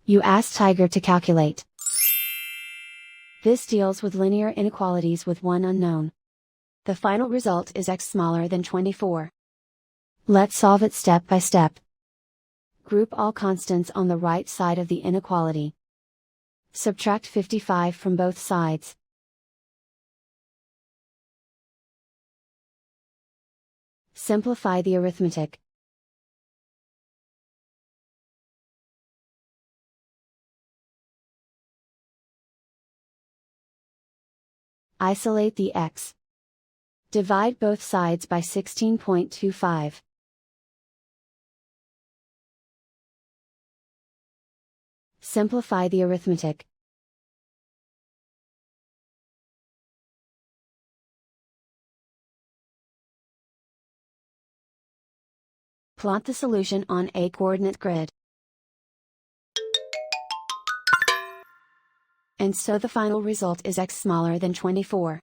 You ask Tiger to calculate. This deals with linear inequalities with one unknown. The final result is x smaller than 24. Let's solve it step by step. Group all constants on the right side of the inequality. Subtract 55 from both sides. Simplify the arithmetic. Isolate the x. Divide both sides by 16.25. Simplify the arithmetic. Plot the solution on a coordinate grid. And so the final result is x smaller than 24.